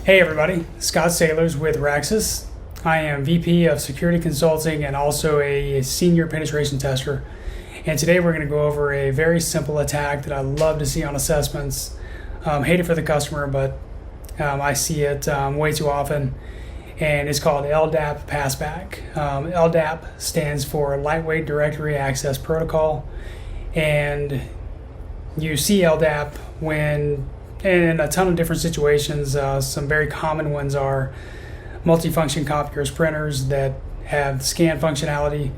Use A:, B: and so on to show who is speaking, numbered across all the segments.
A: Hey everybody, Scott Sailors with Raxis. I am VP of Security Consulting and also a Senior Penetration Tester. And today we're going to go over a very simple attack that I love to see on assessments. Hate it for the customer, but I see it way too often. And it's called LDAP Passback. LDAP stands for Lightweight Directory Access Protocol. And you see LDAP when in a ton of different situations. Some very common ones are multifunction copiers, printers that have scan functionality.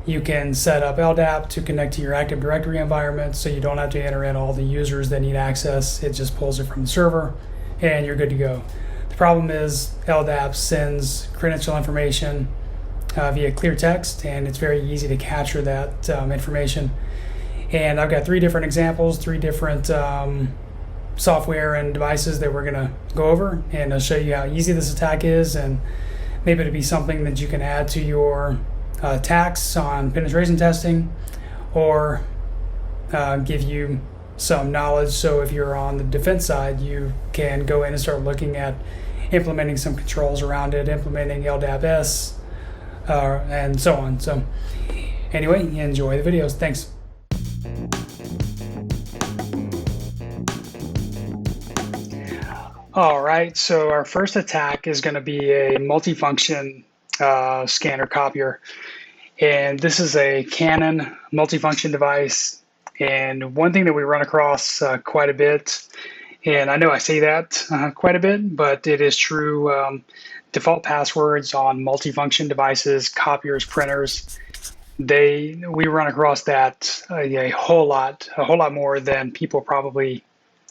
A: You can set up LDAP to connect to your Active Directory environment so you don't have to enter in all the users that need access. It just pulls it from the server and you're good to go. The problem is LDAP sends credential information via clear text, and it's very easy to capture that information. And I've got three different examples, three different software and devices that we're going to go over, and I'll show you how easy this attack is, and maybe it'll be something that you can add to your attacks on penetration testing, or give you some knowledge so if you're on the defense side you can go in and start looking at implementing some controls around it, implementing LDAP-S, and so on. So anyway, enjoy the videos. Thanks. All right, so our first attack is going to be a multifunction scanner copier. And this is a Canon multifunction device. And one thing that we run across quite a bit, and I know I say that quite a bit, but it is true, default passwords on multifunction devices, copiers, printers, we run across that a whole lot more than people probably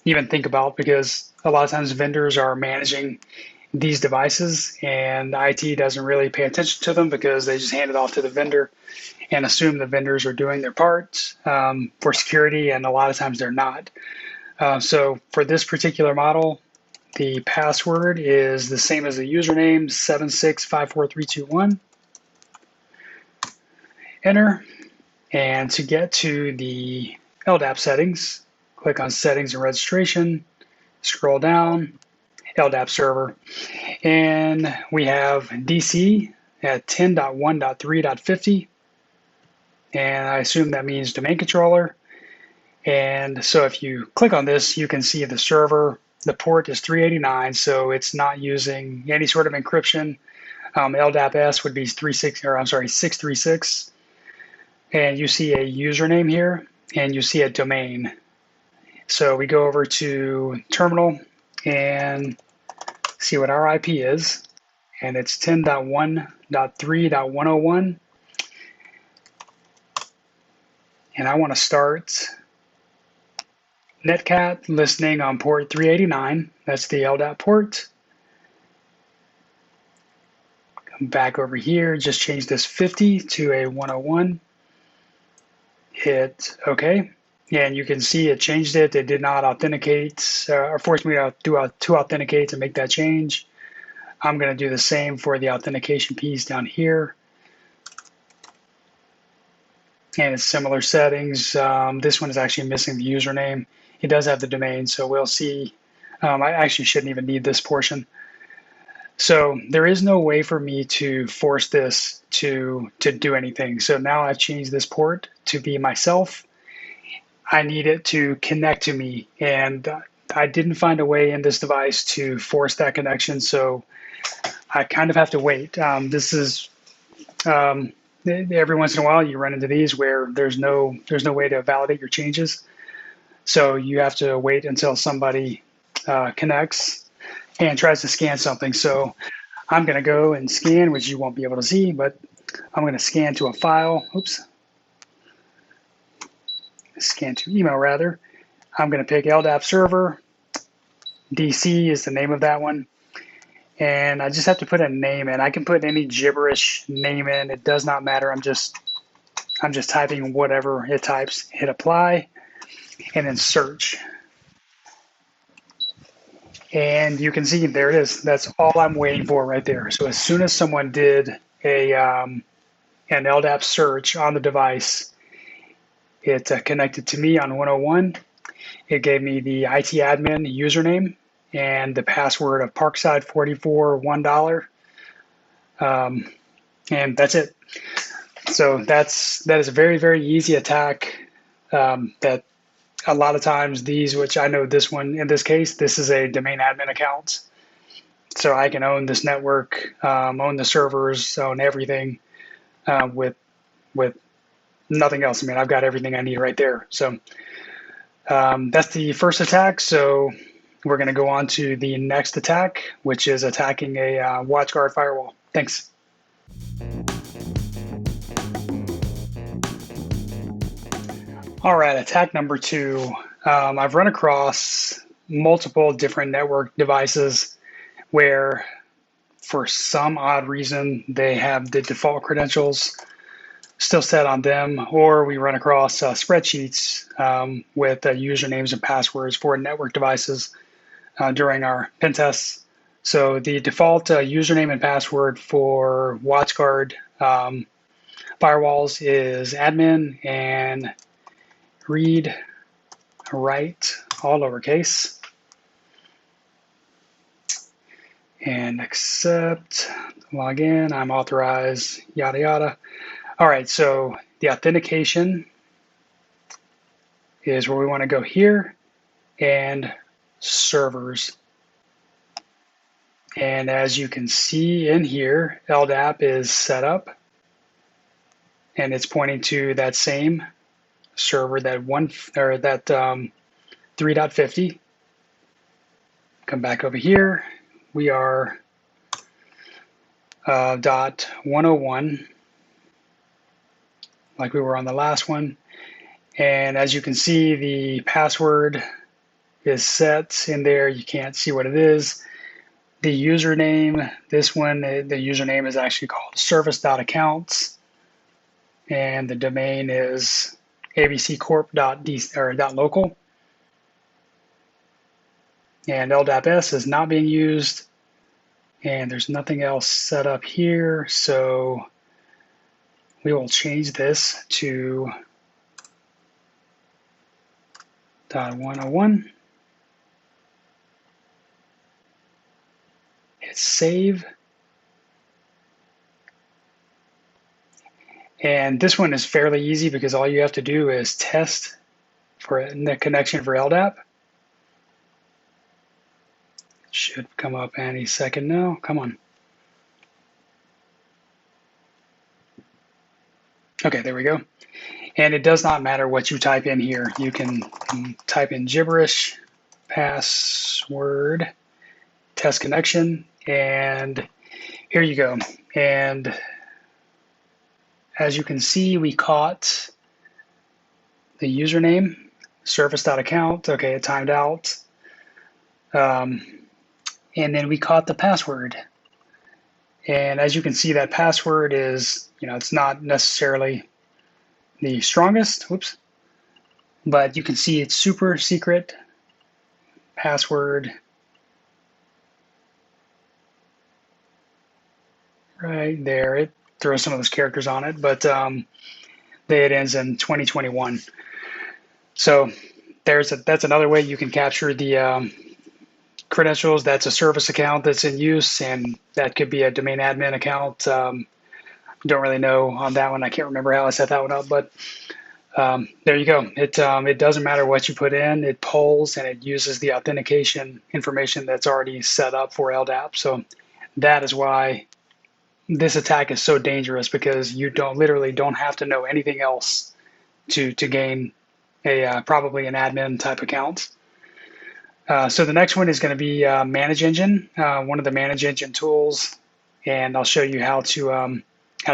A: even think about, because a lot of times vendors are managing these devices and IT doesn't really pay attention to them because they just hand it off to the vendor and assume the vendors are doing their part for security, and a lot of times they're not. So for this particular model, the password is the same as the username, 7654321. Enter, and to get to the LDAP settings, click on Settings and Registration, scroll down, LDAP Server, and we have DC at 10.1.3.50, and I assume that means domain controller. And so if you click on this, you can see the server, the port is 389, so it's not using any sort of encryption. LDAP-S would be 636, and you see a username here, and you see a domain. So we go over to terminal and see what our IP is, and it's 10.1.3.101. And I want to start Netcat listening on port 389. That's the LDAP port. Come back over here, just change this 50 to a 101. Hit OK. And you can see it changed it. It did not authenticate or force me to authenticate to make that change. I'm going to do the same for the authentication piece down here. And it's similar settings. This one is actually missing the username. It does have the domain, so we'll see. I actually shouldn't even need this portion. So there is no way for me to force this to do anything. So now I've changed this port to be myself. I need it to connect to me, and I didn't find a way in this device to force that connection, so I kind of have to wait. This is every once in a while you run into these where there's no way to validate your changes, so you have to wait until somebody connects and tries to scan something. So I'm going to go and scan, which you won't be able to see, but I'm going to scan to a file. Oops. Scan to email rather. I'm going to pick LDAP server. DC is the name of that one. And I just have to put a name in. I can put any gibberish name in. It does not matter. I'm just typing whatever it types. Hit apply and then search. And you can see there it is. That's all I'm waiting for right there. So as soon as someone did an LDAP search on the device, it connected to me on 101. It gave me the IT admin username and the password of Parkside44 $1. And that's it. So that is a very, very easy attack that a lot of times these, which I know this one, in this case, this is a domain admin account. So I can own this network, own the servers, own everything with nothing else. I mean, I've got everything I need right there. So that's the first attack. So we're going to go on to the next attack, which is attacking a WatchGuard firewall. Thanks. All right, attack number 2. I've run across multiple different network devices where, for some odd reason, they have the default credentials still set on them, or we run across spreadsheets with usernames and passwords for network devices during our pen tests. So the default username and password for WatchGuard firewalls is admin and read, write, all lowercase, and accept, log in, I'm authorized, yada, yada. All right, so the authentication is where we want to go here, and servers. And as you can see in here, LDAP is set up, and it's pointing to that same server, that 3.50. Come back over here. We are .101, like we were on the last one. And as you can see, the password is set in there. You can't see what it is. The username, this one, the username is actually called service.accounts, and the domain is abccorp.local. And LDAP-S is not being used, and there's nothing else set up here, so we will change this to .101. Hit save. And this one is fairly easy because all you have to do is test for the connection for LDAP. Should come up any second now. Come on. Okay, there we go. And it does not matter what you type in here. You can type in gibberish, password, test connection, and here you go. And as you can see, we caught the username, service.account. Okay, it timed out. And then we caught the password. And as you can see, that password is, it's not necessarily the strongest, whoops, but you can see it's super secret password right there. It throws some of those characters on it, but it ends in 2021. So that's another way you can capture the credentials. That's a service account that's in use, and that could be a domain admin account. Don't really know on that one. I can't remember how I set that one up, but there you go. It doesn't matter what you put in. It polls and it uses the authentication information that's already set up for LDAP. So that is why this attack is so dangerous, because you literally don't have to know anything else to gain a probably an admin type account. So the next one is going to be Manage Engine, one of the Manage Engine tools, and I'll show you how to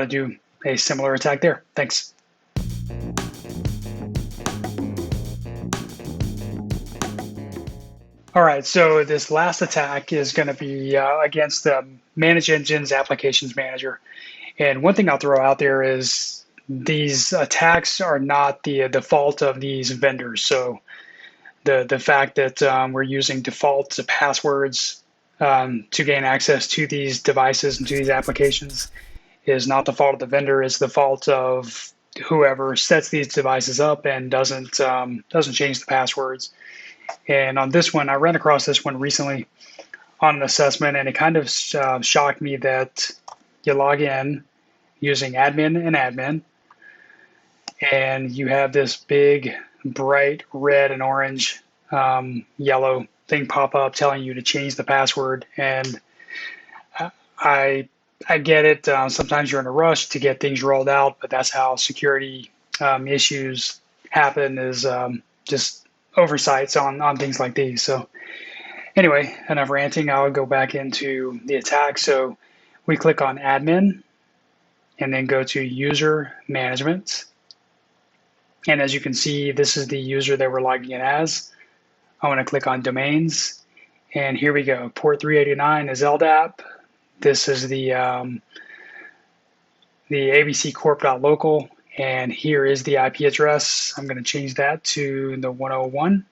A: do a similar attack there. Thanks. All right, so this last attack is going to be against the Manage Engine's Applications Manager. And one thing I'll throw out there is these attacks are not the fault of these vendors. So the fact that we're using default passwords to gain access to these devices and to these applications is not the fault of the vendor. It's the fault of whoever sets these devices up and doesn't change the passwords. And on this one, I ran across this one recently on an assessment, and it kind of shocked me that you log in using admin and admin, and you have this big, bright red and orange, yellow thing pop up telling you to change the password. And I get it. Sometimes you're in a rush to get things rolled out, but that's how security issues happen, is just oversights on things like these. So anyway, enough ranting. I'll go back into the attack. So we click on admin and then go to user management. And as you can see, this is the user that we're logging in as. I want to click on domains, and here we go. Port 389 is LDAP. This is the abccorp.local, and here is the IP address. I'm going to change that to the 101.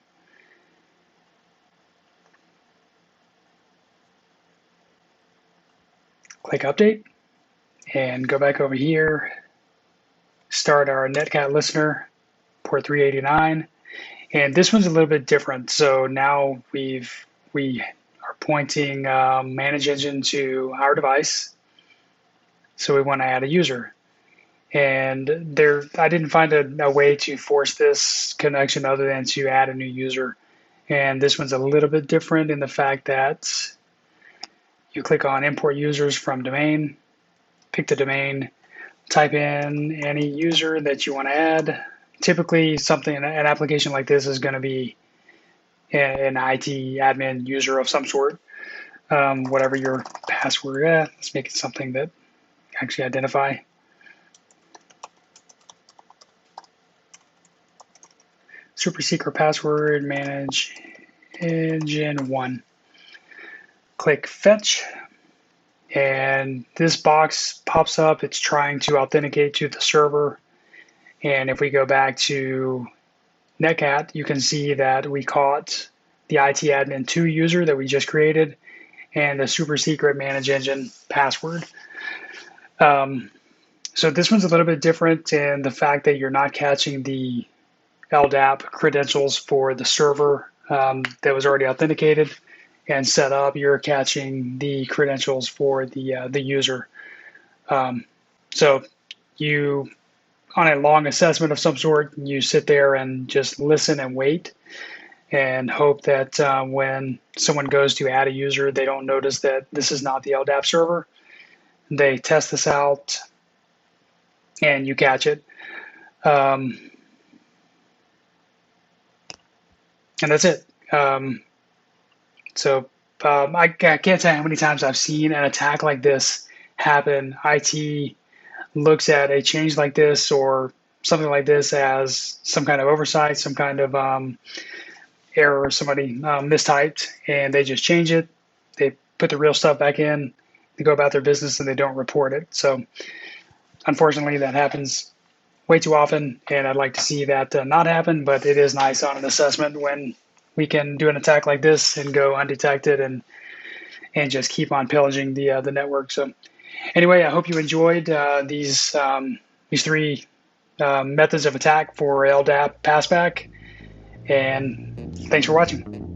A: Click update, and go back over here. Start our Netcat listener, port 389. And this one's a little bit different. So now we are pointing manage engine to our device. So we want to add a user. And I didn't find a way to force this connection other than to add a new user. And this one's a little bit different in the fact that you click on import users from domain, pick the domain, type in any user that you want to add. Typically, an application like this is going to be an IT admin user of some sort. Whatever your password is, let's make it something that actually identify. Super secret password, manage engine 1. Click fetch, and this box pops up. It's trying to authenticate to the server. And if we go back to Netcat, you can see that we caught the IT admin 2 user that we just created and the super secret manage engine password. So this one's a little bit different in the fact that you're not catching the LDAP credentials for the server that was already authenticated and set up. You're catching the credentials for the user. So you, on a long assessment of some sort, you sit there and just listen and wait and hope that when someone goes to add a user, they don't notice that this is not the LDAP server. They test this out and you catch it. And that's it. I can't tell you how many times I've seen an attack like this happen. IT looks at a change like this or something like this as some kind of oversight, some kind of error, somebody mistyped, and they just change it. They put the real stuff back in, they go about their business, and they don't report it. So unfortunately, that happens way too often, and I'd like to see that not happen, but it is nice on an assessment when we can do an attack like this and go undetected and just keep on pillaging the network. So anyway, I hope you enjoyed these 3 methods of attack for LDAP Passback, and thanks for watching.